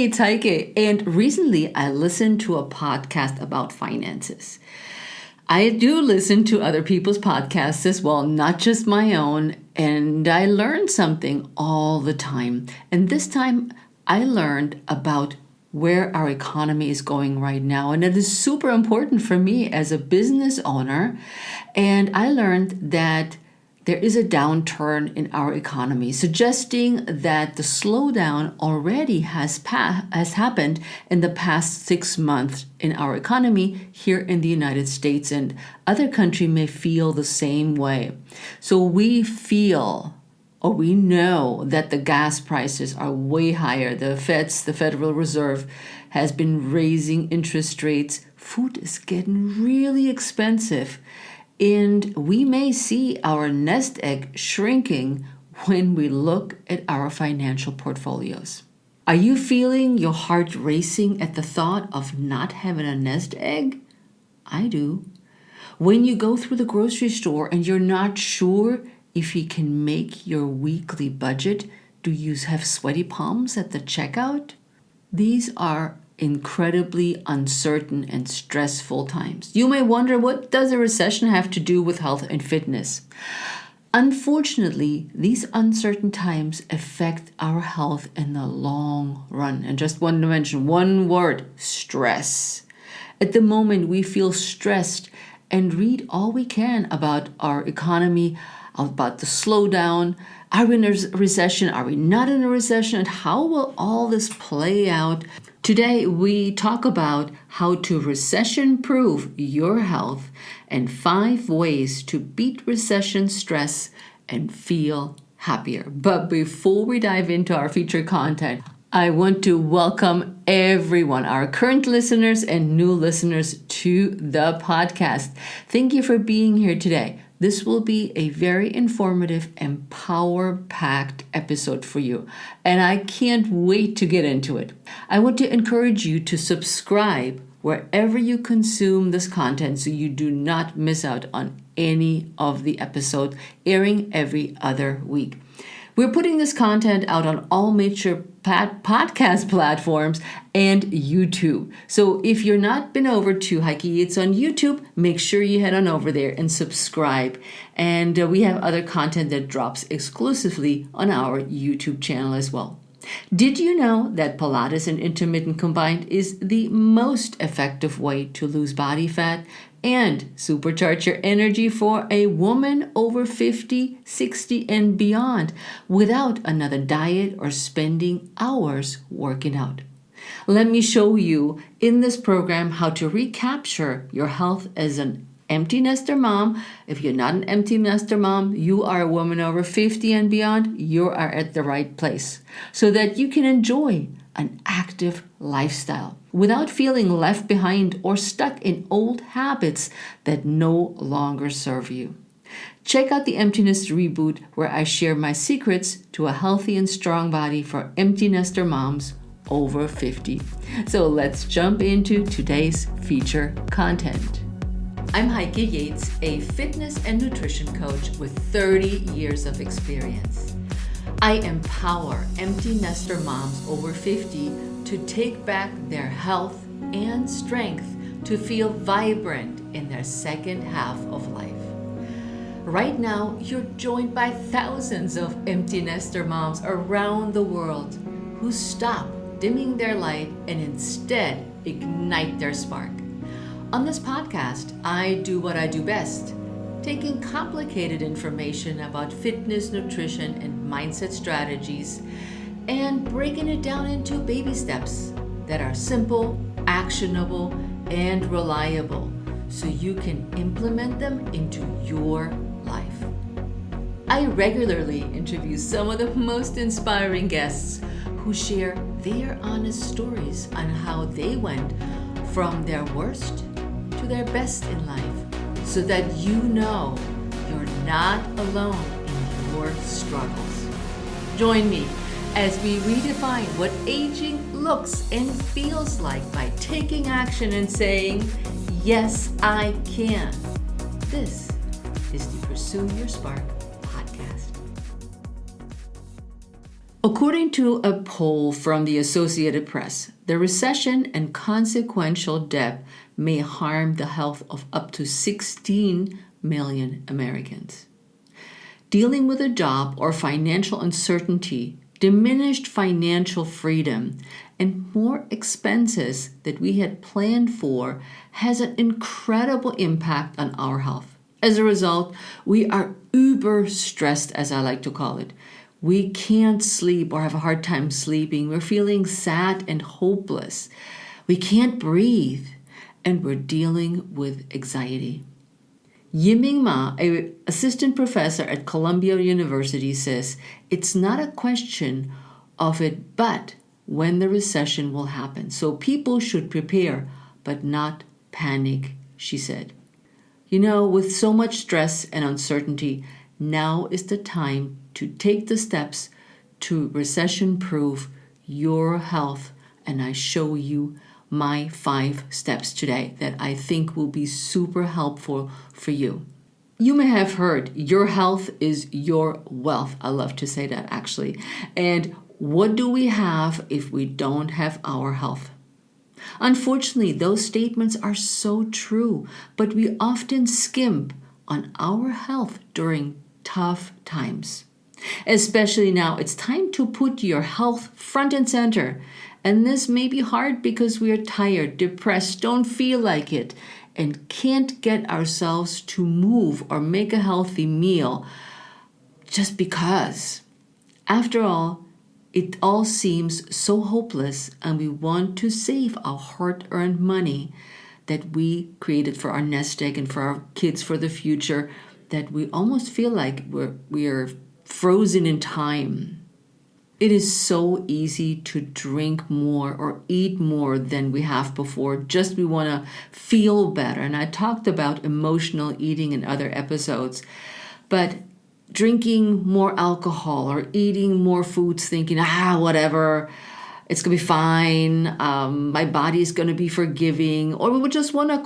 it's Heike, and recently I listened to a podcast about finances. I do listen to other people's podcasts as well, not just my own, and I learn something all the time. And this time I learned about where our economy is going right now, and it is super important for me as a business owner. And I learned that there is a downturn in our economy, suggesting that the slowdown already has happened in the past 6 months in our economy here in the United States, and other countries may feel the same way. So we know that the gas prices are way higher. The Federal Reserve, has been raising interest rates. Food is getting really expensive. And we may see our nest egg shrinking when we look at our financial portfolios. Are you feeling your heart racing at the thought of not having a nest egg? I do. When you go through the grocery store and you're not sure if you can make your weekly budget, do you have sweaty palms at the checkout? These are incredibly uncertain and stressful times. You may wonder, what does a recession have to do with health and fitness? Unfortunately, these uncertain times affect our health in the long run. And just want to mention one word: stress. At the moment, we feel stressed and read all we can about our economy, about the slowdown. Are we in a recession? Are we not in a recession? And how will all this play out? Today, we talk about how to recession-proof your health and 5 ways to beat recession stress and feel happier. But before we dive into our featured content, I want to welcome everyone, our current listeners and new listeners, to the podcast. Thank you for being here today. This will be a very informative and power-packed episode for you, and I can't wait to get into it. I want to encourage you to subscribe wherever you consume this content so you do not miss out on any of the episodes airing every other week. We're putting this content out on all major podcast platforms and YouTube. So if you're not been over to Heike Eats on YouTube, make sure you head on over there and subscribe. And we have other content that drops exclusively on our YouTube channel as well. Did you know that Pilates and intermittent combined is the most effective way to lose body fat and supercharge your energy for a woman over 50, 60, and beyond without another diet or spending hours working out? Let me show you in this program how to recapture your health as an empty nester mom. If you're not an empty nester mom, you are a woman over 50 and beyond, you are at the right place so that you can enjoy an active lifestyle without feeling left behind or stuck in old habits that no longer serve you. Check out the Emptiness Reboot, where I share my secrets to a healthy and strong body for empty nester moms over 50. So let's jump into today's feature content. I'm Heike Yates, a fitness and nutrition coach with 30 years of experience. I empower empty nester moms over 50 to take back their health and strength to feel vibrant in their second half of life. Right now, you're joined by thousands of empty nester moms around the world who stop dimming their light and instead ignite their spark. On this podcast, I do what I do best, taking complicated information about fitness, nutrition, and mindset strategies and breaking it down into baby steps that are simple, actionable, and reliable so you can implement them into your life. I regularly interview some of the most inspiring guests who share their honest stories on how they went from their worst to their best in life, so that you know you're not alone in your struggles. Join me as we redefine what aging looks and feels like by taking action and saying, yes, I can. This is the Pursue Your Spark podcast. According to a poll from the Associated Press, the recession and consequential debt may harm the health of up to 16 million Americans. Dealing with a job or financial uncertainty, diminished financial freedom, and more expenses that we had planned for has an incredible impact on our health. As a result, we are uber stressed, as I like to call it. We can't sleep or have a hard time sleeping. We're feeling sad and hopeless. We can't breathe, and we're dealing with anxiety. Yiming Ma, an assistant professor at Columbia University, says it's not a question of it, but when the recession will happen. So people should prepare, but not panic, she said. With so much stress and uncertainty, now is the time to take the steps to recession-proof your health. And I show you my 5 steps today that I think will be super helpful for you. You may have heard your health is your wealth. I love to say that, actually. And what do we have if we don't have our health? Unfortunately, those statements are so true, but we often skimp on our health during tough times. Especially now, it's time to put your health front and center. And this may be hard because we are tired, depressed, don't feel like it, and can't get ourselves to move or make a healthy meal just because. After all, it all seems so hopeless, and we want to save our hard-earned money that we created for our nest egg and for our kids for the future, that we almost feel like we are frozen in time. It is so easy to drink more or eat more than we have before. Just we want to feel better. And I talked about emotional eating in other episodes. But drinking more alcohol or eating more foods thinking, whatever, it's going to be fine. My body is going to be forgiving. Or we would just want to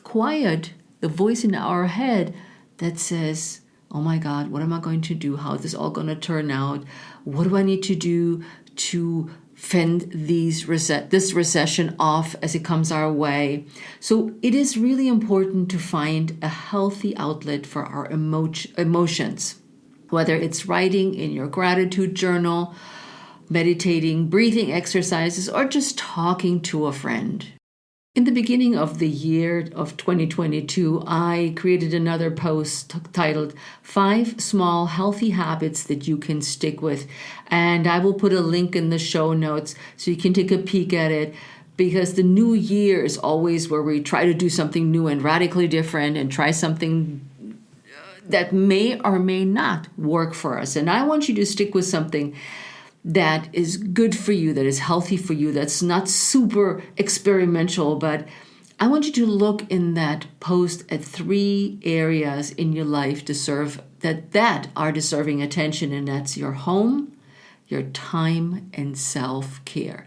quiet the voice in our head that says, oh my God, what am I going to do? How is this all going to turn out? What do I need to do to fend this recession off as it comes our way? So it is really important to find a healthy outlet for our emotions, whether it's writing in your gratitude journal, meditating, breathing exercises, or just talking to a friend. In the beginning of the year of 2022, I created another post titled 5 Small Healthy Habits That You Can Stick With. And I will put a link in the show notes so you can take a peek at it, because the new year is always where we try to do something new and radically different and try something that may or may not work for us. And I want you to stick with something that is good for you, that is healthy for you, that's not super experimental, but I want you to look in that post at 3 areas in your life that are deserving attention, and that's your home, your time, and self-care.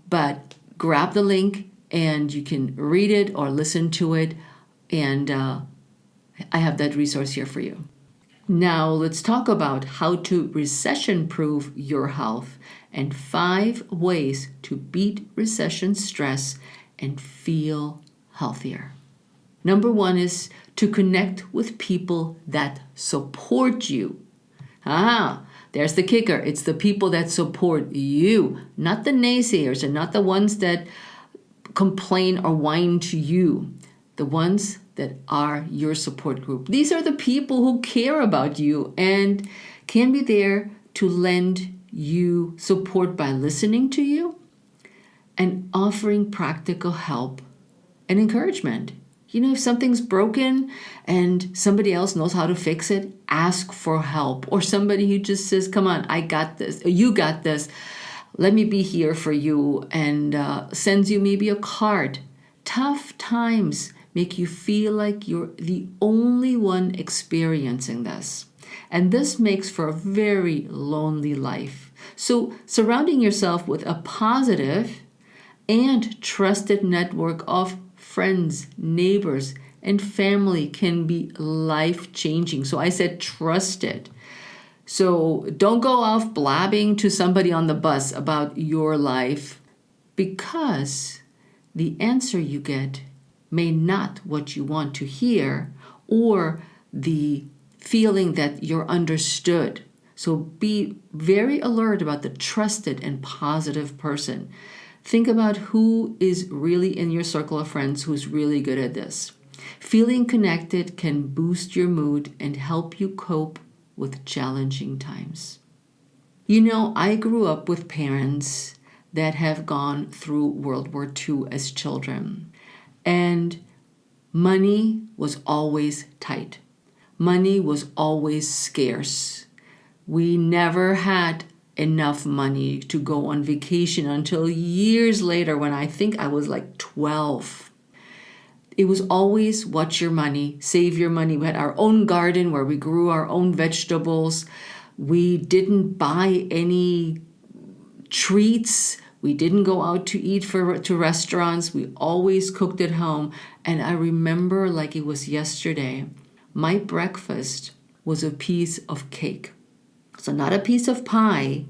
But grab the link and you can read it or listen to it, and I have that resource here for you. Now let's talk about how to recession-proof your health and 5 ways to beat recession stress and feel healthier. Number 1 is to connect with people that support you. There's the kicker. It's the people that support you, not the naysayers and not the ones that complain or whine to you. The ones that are your support group. These are the people who care about you and can be there to lend you support by listening to you and offering practical help and encouragement. If something's broken and somebody else knows how to fix it, ask for help. Or somebody who just says, come on, I got this, or you got this, let me be here for you, and sends you maybe a card. Tough times make you feel like you're the only one experiencing this. And this makes for a very lonely life. So surrounding yourself with a positive and trusted network of friends, neighbors, and family can be life-changing. So I said trusted. So don't go off blabbing to somebody on the bus about your life, because the answer you get may not what you want to hear, or the feeling that you're understood. So be very alert about the trusted and positive person. Think about who is really in your circle of friends who's really good at this. Feeling connected can boost your mood and help you cope with challenging times. You know, I grew up with parents that have gone through World War II as children, and money was always tight. Money was always scarce. We never had enough money to go on vacation until years later, when I think I was like 12. It was always watch your money, save your money. We had our own garden where we grew our own vegetables. We didn't buy any treats. We didn't go out to eat to restaurants. We always cooked at home. And I remember like it was yesterday, my breakfast was a piece of cake. So not a piece of pie,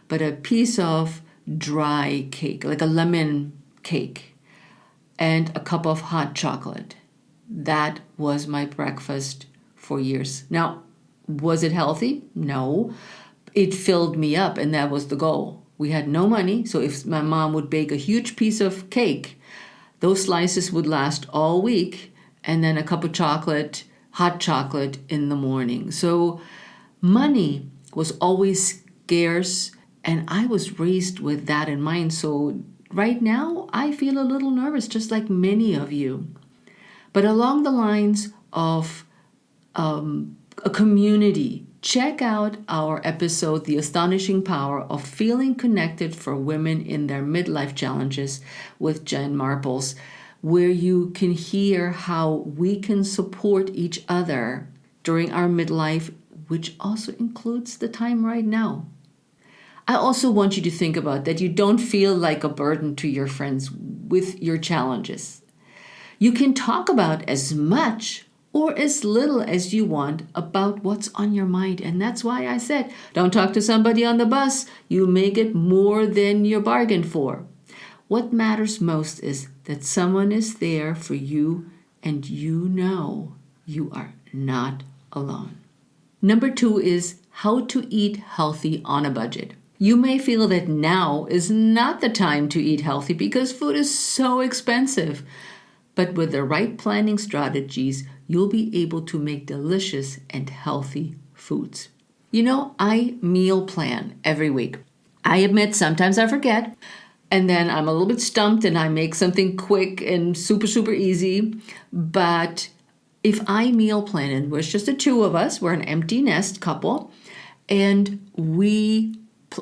but a piece of dry cake, like a lemon cake, and a cup of hot chocolate. That was my breakfast for years. Now, was it healthy? No. It filled me up, and that was the goal. We had no money, so if my mom would bake a huge piece of cake, those slices would last all week, and then a cup of chocolate, hot chocolate in the morning. So money was always scarce, and I was raised with that in mind. So right now, I feel a little nervous, just like many of you. But along the lines of a community, check out our episode, The Astonishing Power of Feeling Connected for Women in Their Midlife Challenges with Jen Marples, where you can hear how we can support each other during our midlife, which also includes the time right now. I also want you to think about that you don't feel like a burden to your friends with your challenges. You can talk about as much or as little as you want about what's on your mind. And that's why I said, don't talk to somebody on the bus. You may get more than you bargained for. What matters most is that someone is there for you, and you know you are not alone. Number 2 is how to eat healthy on a budget. You may feel that now is not the time to eat healthy because food is so expensive. But with the right planning strategies, you'll be able to make delicious and healthy foods. You know, I meal plan every week. I admit sometimes I forget, and then I'm a little bit stumped and I make something quick and super, super easy. But if I meal plan, and we're just the two of us, we're an empty nest couple, and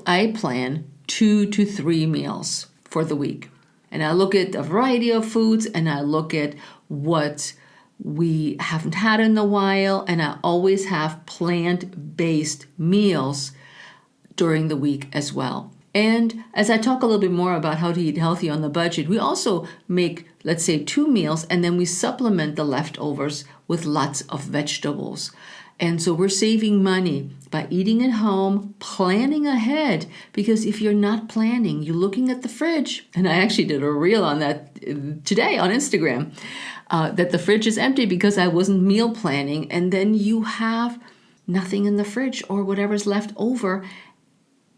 I plan 2 to 3 meals for the week. And I look at a variety of foods, and I look at what we haven't had in a while, and I always have plant-based meals during the week as well. And as I talk a little bit more about how to eat healthy on the budget, we also make, let's say, 2 meals, and then we supplement the leftovers with lots of vegetables. And so we're saving money by eating at home, planning ahead, because if you're not planning, you're looking at the fridge. And I actually did a reel on that today on Instagram, that the fridge is empty because I wasn't meal planning. And then you have nothing in the fridge or whatever's left over.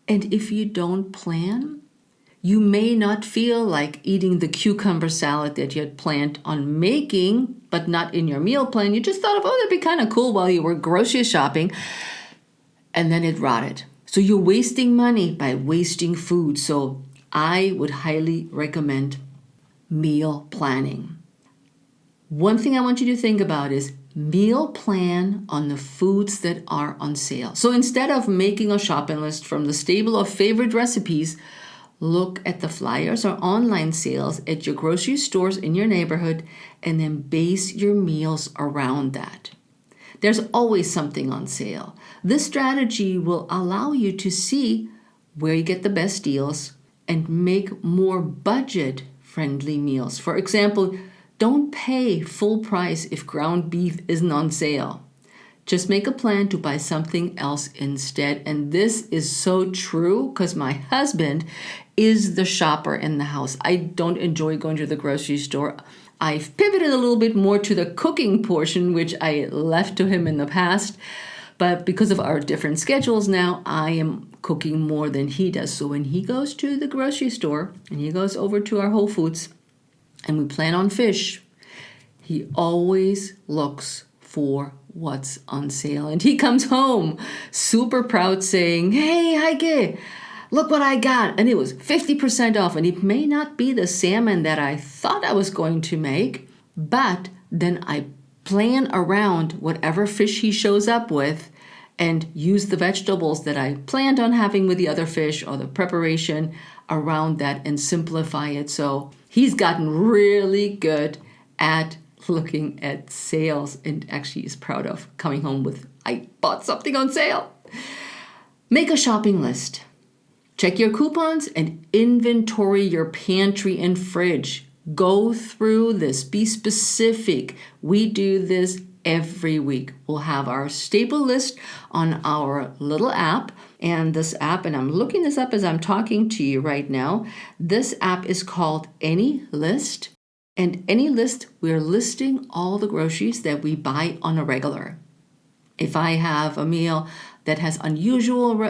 And if you don't plan, you may not feel like eating the cucumber salad that you had planned on making, but not in your meal plan. You just thought of, that'd be kind of cool while you were grocery shopping. And then it rotted. So you're wasting money by wasting food. So I would highly recommend meal planning. One thing I want you to think about is meal plan on the foods that are on sale. So instead of making a shopping list from the stable of favorite recipes, look at the flyers or online sales at your grocery stores in your neighborhood, and then base your meals around that. There's always something on sale. This strategy will allow you to see where you get the best deals and make more budget-friendly meals. For example, don't pay full price if ground beef isn't on sale. Just make a plan to buy something else instead. And this is so true because my husband is the shopper in the house. I don't enjoy going to the grocery store. I've pivoted a little bit more to the cooking portion, which I left to him in the past. But because of our different schedules now, I am cooking more than he does. So when he goes to the grocery store and he goes over to our Whole Foods and we plan on fish, he always looks for what's on sale. And he comes home super proud saying, "Hey, Heike, look what I got." And it was 50% off. And it may not be the salmon that I thought I was going to make, but then I plan around whatever fish he shows up with and use the vegetables that I planned on having with the other fish or the preparation around that and simplify it. So he's gotten really good at looking at sales and actually is proud of coming home with, "I bought something on sale." Make a shopping list. Check your coupons and inventory your pantry and fridge. Go through this. Be specific. We do this every week. We'll have our staple list on our little app. And this app, and I'm looking this up as I'm talking to you right now, this app is called Any List. And Any List, we're listing all the groceries that we buy on a regular. If I have a meal that has unusual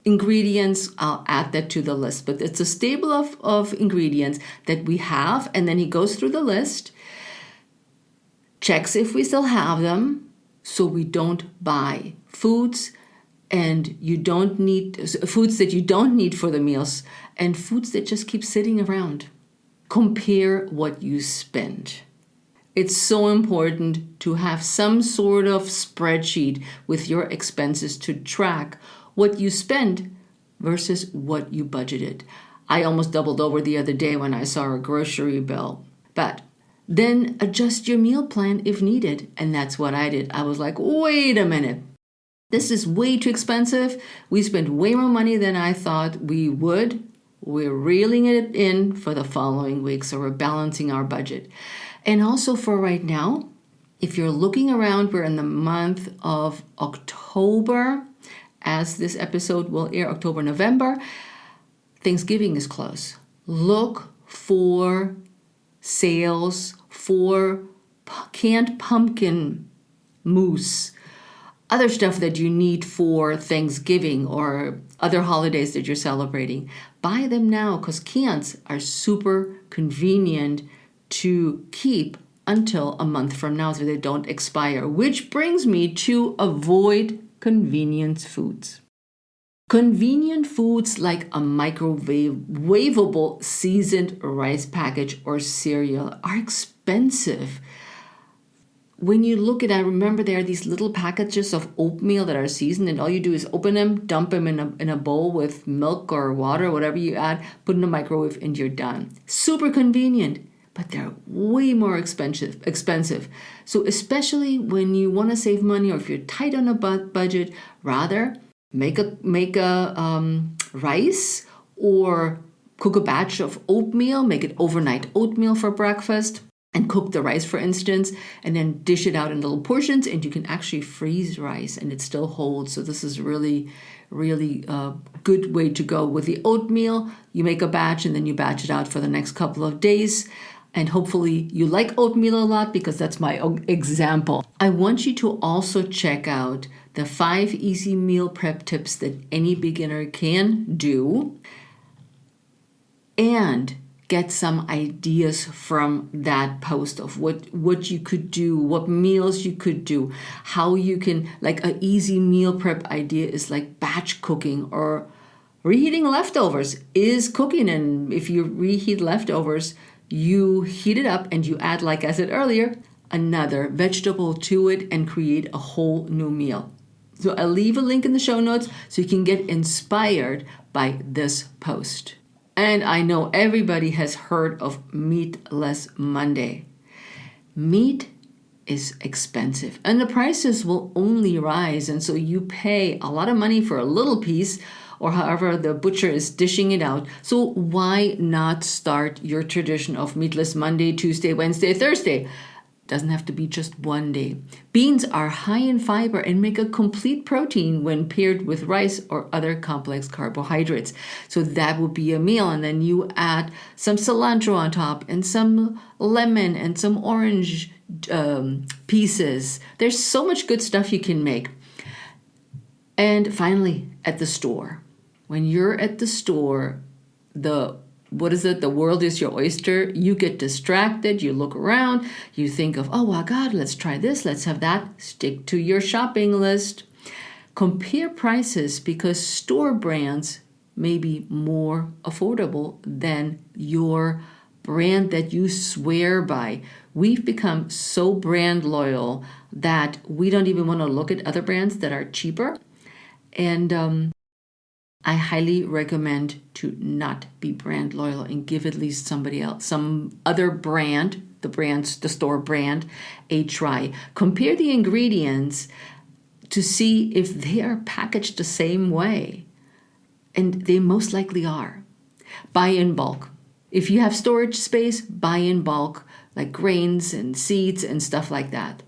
ingredients, I'll add that to the list. But it's a stable of ingredients that we have, and then he goes through the list, checks if we still have them, so we don't buy foods and you don't need foods that you don't need for the meals and foods that just keep sitting around. Compare what you spend. It's so important to have some sort of spreadsheet with your expenses to track what you spend versus what you budgeted. I almost doubled over the other day when I saw a grocery bill. But then adjust your meal plan if needed. And that's what I did. I was like, wait a minute. This is way too expensive. We spent way more money than I thought we would. We're reeling it in for the following week. So we're balancing our budget. And also for right now, if you're looking around, we're in the month of October. As this episode will air, October, November, Thanksgiving is close. Look for sales for canned pumpkin mousse, other stuff that you need for Thanksgiving or other holidays that you're celebrating. Buy them now because cans are super convenient to keep until a month from now so they don't expire, which brings me to avoid convenience foods. Convenient foods like a microwavable seasoned rice package or cereal are expensive. When you look at, I remember there are these little packages of oatmeal that are seasoned and all you do is open them, dump them in a bowl with milk or water, whatever you add, put in the microwave and you're done. Super convenient. But they're way more expensive. So especially when you want to save money or if you're tight on a budget, rather make a rice or cook a batch of oatmeal, make it overnight oatmeal for breakfast and cook the rice, for instance, and then dish it out in little portions and you can actually freeze rice and it still holds. So this is really a good way to go. With the oatmeal, you make a batch and then you batch it out for the next couple of days. And hopefully you like oatmeal a lot because that's my example. I want you to also check out the 5 easy meal prep tips that any beginner can do and get some ideas from that post of what you could do, what meals you could do, how you can, like an easy meal prep idea is like batch cooking or reheating leftovers is cooking. And if you reheat leftovers, you heat it up and you add, like I said earlier, another vegetable to it and create a whole new meal. So I'll leave a link in the show notes so you can get inspired by this post. And I know everybody has heard of Meatless Monday. Meat is expensive and the prices will only rise. And so you pay a lot of money for a little piece or however the butcher is dishing it out. So why not start your tradition of Meatless Monday, Tuesday, Wednesday, Thursday? Doesn't have to be just one day. Beans are high in fiber and make a complete protein when paired with rice or other complex carbohydrates. So that would be a meal. And then you add some cilantro on top and some lemon and some orange pieces. There's so much good stuff you can make. And finally, at the store. When you're at the store, the world is your oyster. You get distracted, you look around, you think of, oh my God, let's try this, let's have that. Stick to your shopping list. Compare prices because store brands may be more affordable than your brand that you swear by. We've become so brand loyal that we don't even want to look at other brands that are cheaper. And I highly recommend to not be brand loyal and give at least somebody else, some other brand, the store brand, a try. Compare the ingredients to see if they are packaged the same way. And they most likely are. Buy in bulk. If you have storage space, buy in bulk, like grains and seeds and stuff like that.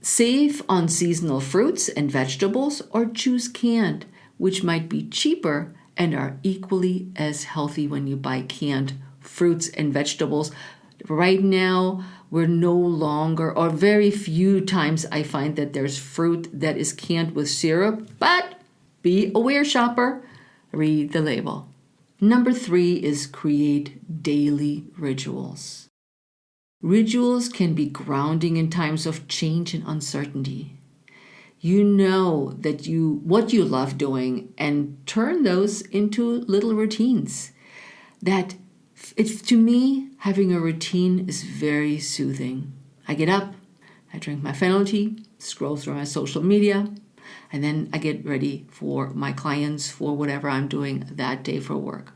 Save on seasonal fruits and vegetables or choose canned, which might be cheaper and are equally as healthy when you buy canned fruits and vegetables. Right now, we're no longer, or very few times I find that there's fruit that is canned with syrup, but be aware, shopper, read the label. Number 3 is create daily rituals. Rituals can be grounding in times of change and uncertainty. You know that what you love doing and turn those into little routines. That it's, to me, having a routine is very soothing. I get up, I drink my fennel tea, scroll through my social media, and then I get ready for my clients for whatever I'm doing that day for work.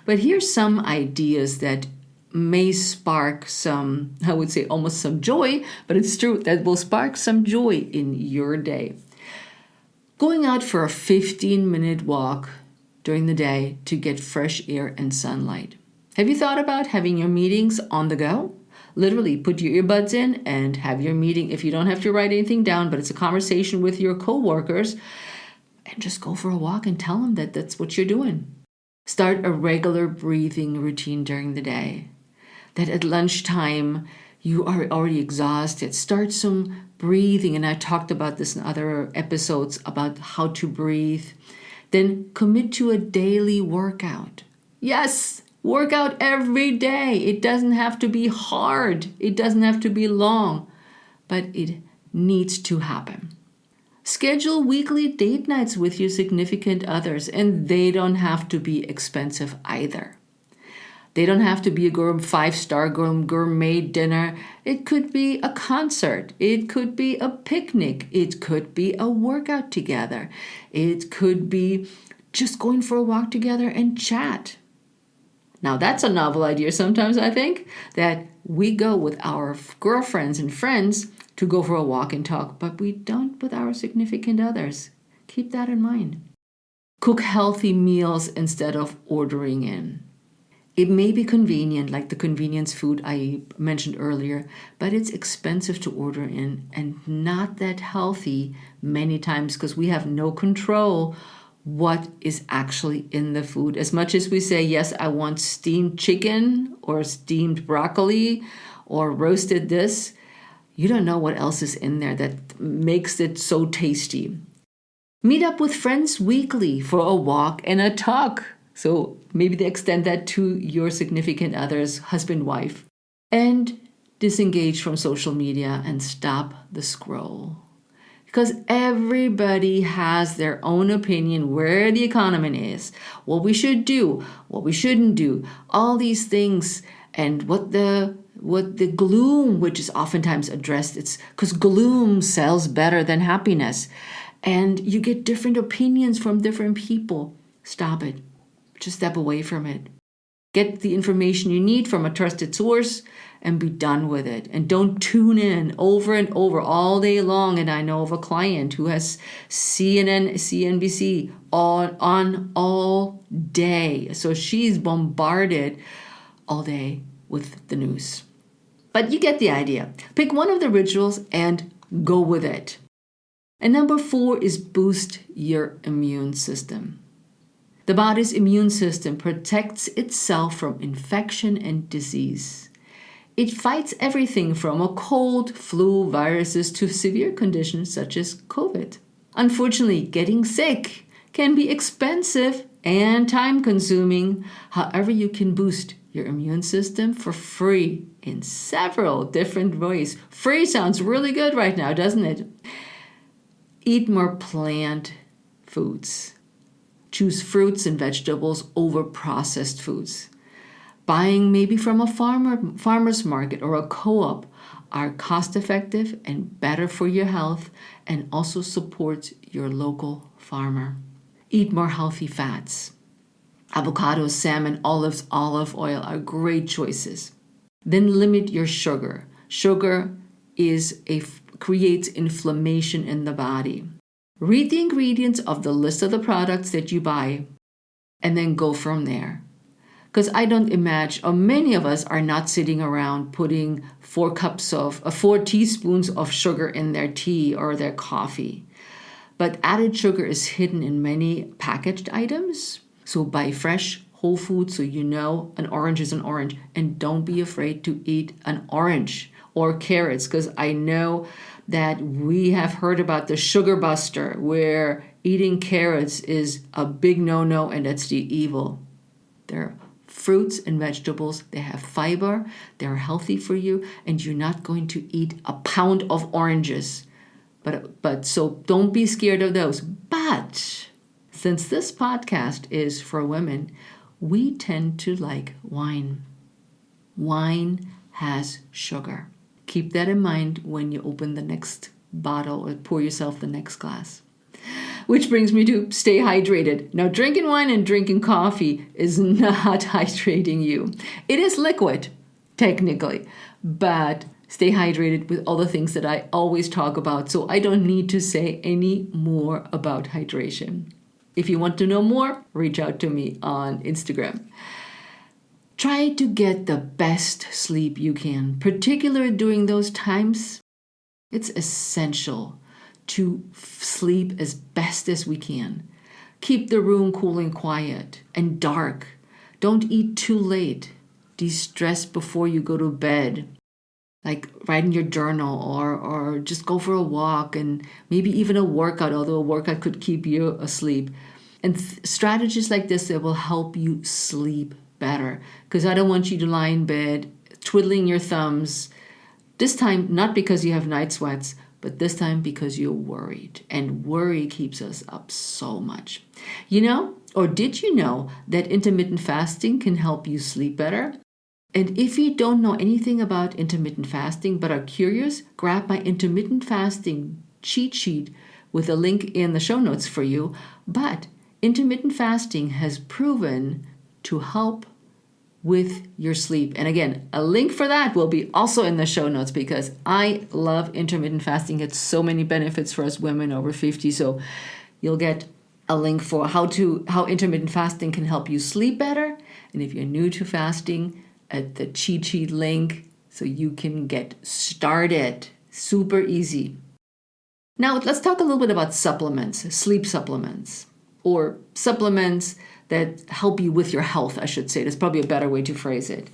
But here's some ideas that may spark some, I would say almost some joy, but it's true, that will spark some joy in your day. Going out for a 15-minute walk during the day to get fresh air and sunlight. Have you thought about having your meetings on the go? Literally put your earbuds in and have your meeting. If you don't have to write anything down, but it's a conversation with your coworkers, and just go for a walk and tell them that that's what you're doing. Start a regular breathing routine during the day. That at lunchtime, you are already exhausted. Start some breathing, and I talked about this in other episodes about how to breathe. Then commit to a daily workout. Yes, work out every day. It doesn't have to be hard. It doesn't have to be long, but it needs to happen. Schedule weekly date nights with your significant others, and they don't have to be expensive either. They don't have to be a 5-star gourmet dinner. It could be a concert. It could be a picnic. It could be a workout together. It could be just going for a walk together and chat. Now that's a novel idea sometimes, I think, that we go with our girlfriends and friends to go for a walk and talk, but we don't with our significant others. Keep that in mind. Cook healthy meals instead of ordering in. It may be convenient, like the convenience food I mentioned earlier, but it's expensive to order in and not that healthy many times because we have no control what is actually in the food. As much as we say, yes, I want steamed chicken or steamed broccoli or roasted this, you don't know what else is in there that makes it so tasty. Meet up with friends weekly for a walk and a talk. So maybe they extend that to your significant other's husband, wife. And disengage from social media and stop the scroll. Because everybody has their own opinion where the economy is, what we should do, what we shouldn't do, all these things, and what the gloom, which is oftentimes addressed, it's because gloom sells better than happiness. And you get different opinions from different people. Stop it. Just step away from it. Get the information you need from a trusted source and be done with it. And don't tune in over and over all day long. And I know of a client who has CNN, CNBC on all day. So she's bombarded all day with the news. But you get the idea. Pick one of the rituals and go with it. And number 4 is boost your immune system. The body's immune system protects itself from infection and disease. It fights everything from a cold, flu, viruses to severe conditions such as COVID. Unfortunately, getting sick can be expensive and time-consuming. However, you can boost your immune system for free in several different ways. Free sounds really good right now, doesn't it? Eat more plant foods. Choose fruits and vegetables over processed foods. Buying maybe from a farmer's market or a co-op are cost-effective and better for your health and also supports your local farmer. Eat more healthy fats. Avocados, salmon, olives, olive oil are great choices. Then limit your sugar. Sugar creates inflammation in the body. Read the ingredients of the list of the products that you buy and then go from there. Because I don't imagine, or many of us are not sitting around putting 4 teaspoons of sugar in their tea or their coffee. But added sugar is hidden in many packaged items. So buy fresh, whole food so you know an orange is an orange. And don't be afraid to eat an orange or carrots, because I know that we have heard about the sugar buster where eating carrots is a big no-no and that's the evil. They're fruits and vegetables, they have fiber, they're healthy for you, and you're not going to eat a pound of oranges. But so don't be scared of those. But since this podcast is for women, we tend to like wine. Wine has sugar. Keep that in mind when you open the next bottle or pour yourself the next glass. Which brings me to stay hydrated. Now, drinking wine and drinking coffee is not hydrating you. It is liquid, technically, but stay hydrated with all the things that I always talk about, so I don't need to say any more about hydration. If you want to know more, reach out to me on Instagram. Try to get the best sleep you can, particularly during those times. It's essential to sleep as best as we can. Keep the room cool and quiet and dark. Don't eat too late. De-stress before you go to bed. Like write in your journal or just go for a walk and maybe even a workout, although a workout could keep you asleep. And strategies like this that will help you sleep better. Because I don't want you to lie in bed twiddling your thumbs. This time, not because you have night sweats, but this time because you're worried. And worry keeps us up so much. You know, or did you know that intermittent fasting can help you sleep better? And if you don't know anything about intermittent fasting but are curious, grab my intermittent fasting cheat sheet with a link in the show notes for you. But intermittent fasting has proven to help with your sleep. And again, a link for that will be also in the show notes because I love intermittent fasting. It's so many benefits for us women over 50. So you'll get a link for how intermittent fasting can help you sleep better. And if you're new to fasting, at the cheat sheet link so you can get started. Super easy. Now let's talk a little bit about supplements, sleep supplements, or supplements that help you with your health, I should say. That's probably a better way to phrase it.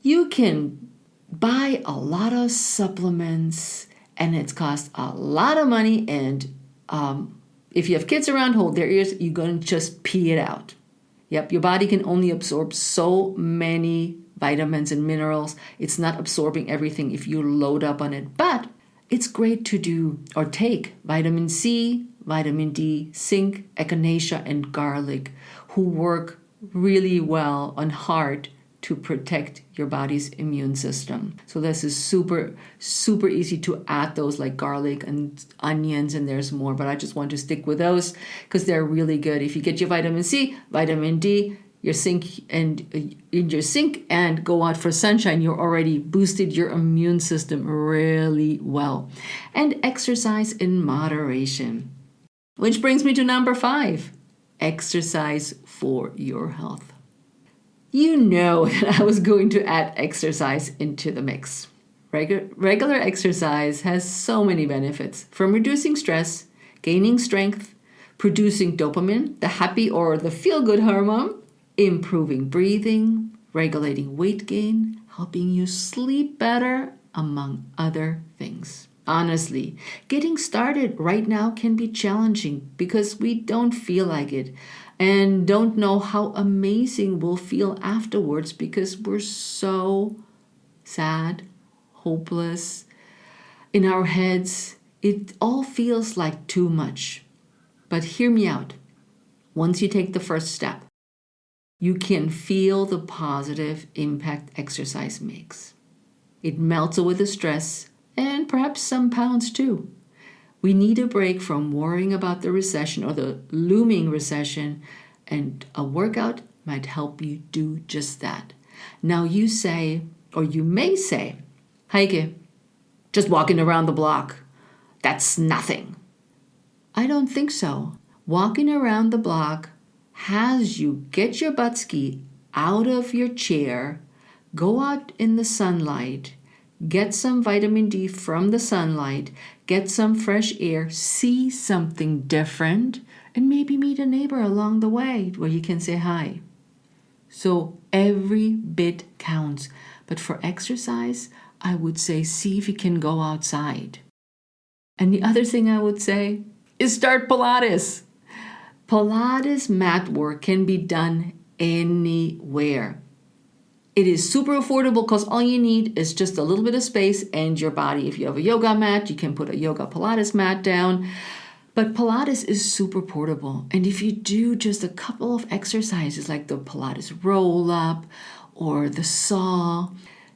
You can buy a lot of supplements and it's cost a lot of money. And if you have kids around, hold their ears, you're going to just pee it out. Yep, your body can only absorb so many vitamins and minerals. It's not absorbing everything if you load up on it. But it's great to do or take vitamin C, vitamin D, zinc, echinacea, and garlic, who work really well on heart to protect your body's immune system. So this is super, super easy to add those like garlic and onions, and there's more, but I just want to stick with those because they're really good. If you get your vitamin C, vitamin D, your zinc and go out for sunshine, you're already boosted your immune system really well. And exercise in moderation. Which brings me to number 5, exercise for your health. You know that I was going to add exercise into the mix. Regular exercise has so many benefits, from reducing stress, gaining strength, producing dopamine, the happy or the feel-good hormone, improving breathing, regulating weight gain, helping you sleep better, among other things. Honestly, getting started right now can be challenging because we don't feel like it and don't know how amazing we'll feel afterwards because we're so sad, hopeless. In our heads, it all feels like too much. But hear me out. Once you take the first step, you can feel the positive impact exercise makes. It melts away the stress and perhaps some pounds too. We need a break from worrying about the recession or the looming recession, and a workout might help you do just that. Now you say, or you may say, Heike, just walking around the block, that's nothing. I don't think so. Walking around the block has you get your butt ski out of your chair, go out in the sunlight, get some vitamin D from the sunlight, get some fresh air, see something different, and maybe meet a neighbor along the way where you can say hi. So every bit counts. But for exercise, I would say see if you can go outside. And the other thing I would say is start Pilates. Pilates mat work can be done anywhere. It is super affordable because all you need is just a little bit of space and your body. If you have a yoga mat, you can put a yoga Pilates mat down. But Pilates is super portable. And if you do just a couple of exercises like the Pilates roll up or the saw,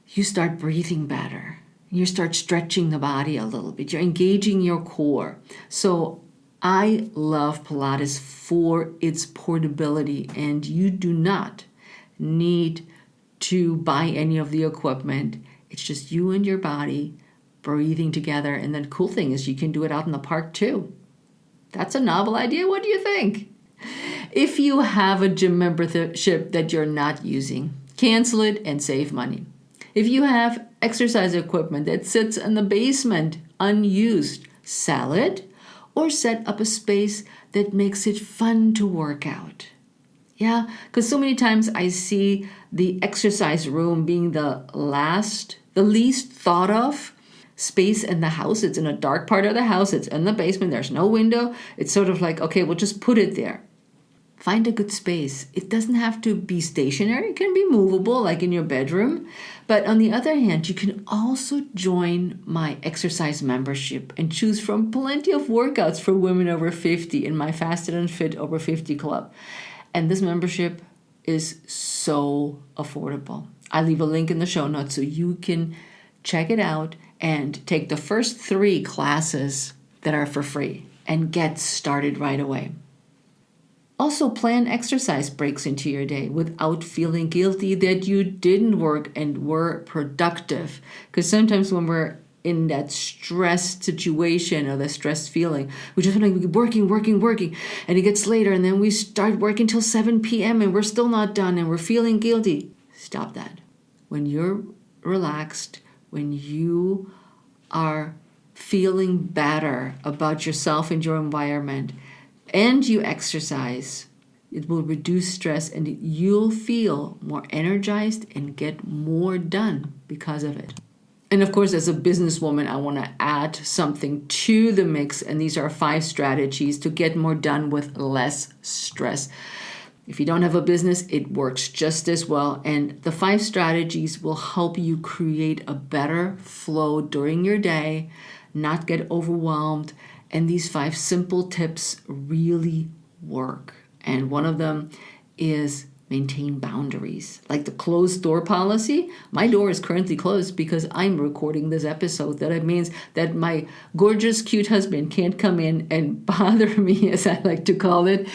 you start breathing better. You start stretching the body a little bit. You're engaging your core. So I love Pilates for its portability, and you do not need to buy any of the equipment. It's just you and your body breathing together. And the cool thing is you can do it out in the park too. That's a novel idea. What do you think? If you have a gym membership that you're not using, cancel it and save money. If you have exercise equipment that sits in the basement unused, sell it or set up a space that makes it fun to work out. Yeah, because so many times I see the exercise room being the least thought of space in the house. It's in a dark part of the house. It's in the basement. There's no window. It's sort of like, okay, we'll just put it there. Find a good space. It doesn't have to be stationary. It can be movable, like in your bedroom. But on the other hand, you can also join my exercise membership and choose from plenty of workouts for women over 50 in my Fasted and Fit Over 50 Club. And this membership is so affordable. I leave a link in the show notes so you can check it out and take the first 3 classes that are for free and get started right away. Also, plan exercise breaks into your day without feeling guilty that you didn't work and were productive. Because sometimes when we're in that stressed situation or the stressed feeling, we just want to be working, and it gets later, and then we start working till 7 p.m. and we're still not done and we're feeling guilty. Stop that. When you're relaxed, when you are feeling better about yourself and your environment, and you exercise, it will reduce stress and you'll feel more energized and get more done because of it. And of course, as a businesswoman, I want to add something to the mix, and these are 5 strategies to get more done with less stress. If you don't have a business, it works just as well. And the 5 strategies will help you create a better flow during your day, not get overwhelmed. And these 5 simple tips really work. And one of them is maintain boundaries. Like the closed door policy. My door is currently closed because I'm recording this episode. That it means that my gorgeous, cute husband can't come in and bother me, as I like to call it.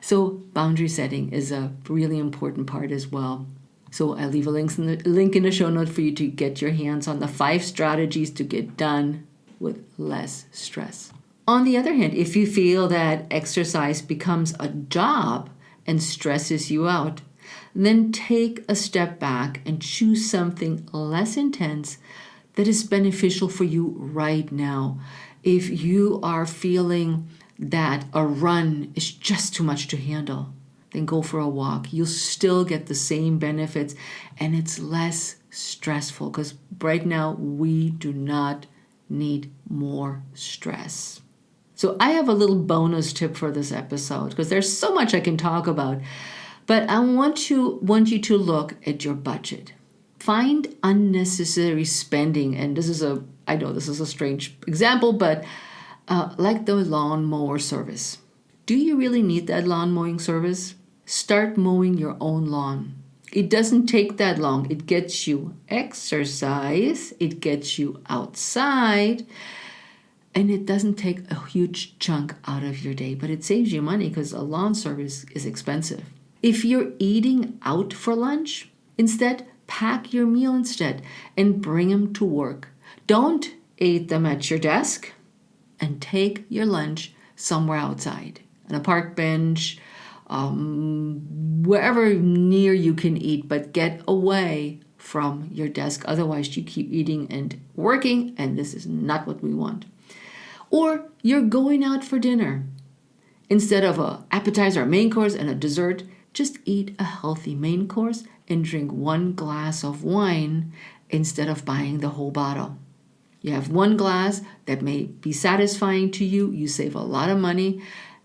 So boundary setting is a really important part as well. So I leave a link in the show note for you to get your hands on the 5 strategies to get done with less stress. On the other hand, if you feel that exercise becomes a job and stresses you out, then take a step back and choose something less intense that is beneficial for you right now. If you are feeling that a run is just too much to handle, then go for a walk. You'll still get the same benefits and it's less stressful, because right now we do not need more stress. So I have a little bonus tip for this episode, because there's so much I can talk about, but I want you to look at your budget. Find unnecessary spending, and I know this is a strange example, but like the lawn mower service. Do you really need that lawn mowing service? Start mowing your own lawn. It doesn't take that long. It gets you exercise, it gets you outside, and it doesn't take a huge chunk out of your day, but it saves you money because a lawn service is expensive. If you're eating out for lunch, instead, pack your meal instead and bring them to work. Don't eat them at your desk, and take your lunch somewhere outside, on a park bench, wherever near you can eat, but get away from your desk. Otherwise, you keep eating and working, and this is not what we want. Or you're going out for dinner. Instead of an appetizer, a main course, and a dessert, just eat a healthy main course and drink 1 glass of wine instead of buying the whole bottle. You have 1 glass that may be satisfying to you. You save a lot of money,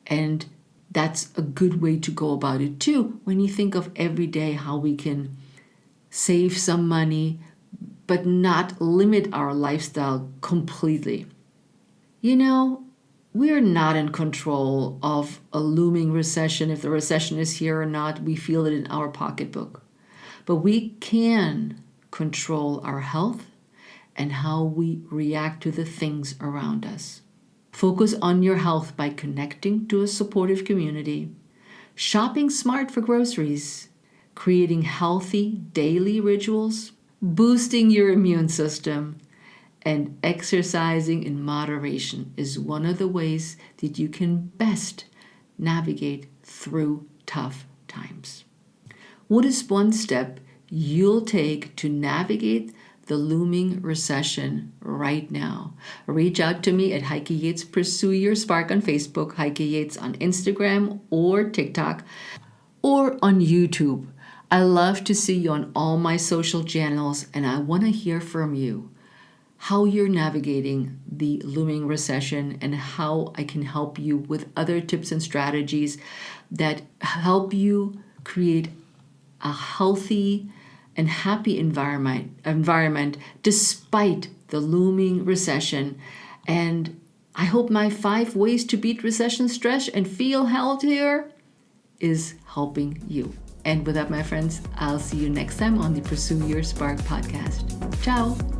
and that's a good way to go about it too, when you think of every day how we can save some money but not limit our lifestyle completely. You know, we're not in control of a looming recession. If the recession is here or not, we feel it in our pocketbook. But we can control our health and how we react to the things around us. Focus on your health by connecting to a supportive community, shopping smart for groceries, creating healthy daily rituals, boosting your immune system, and exercising in moderation is one of the ways that you can best navigate through tough times. What is one step you'll take to navigate the looming recession right now? Reach out to me at Heike Yates Pursue Your Spark on Facebook, Heike Yates on Instagram or TikTok, or on YouTube. I love to see you on all my social channels, and I want to hear from you how you're navigating the looming recession and how I can help you with other tips and strategies that help you create a healthy and happy environment despite the looming recession. And I hope my 5 ways to beat recession stress and feel healthier is helping you. And with that, my friends, I'll see you next time on the Pursue Your Spark podcast. Ciao.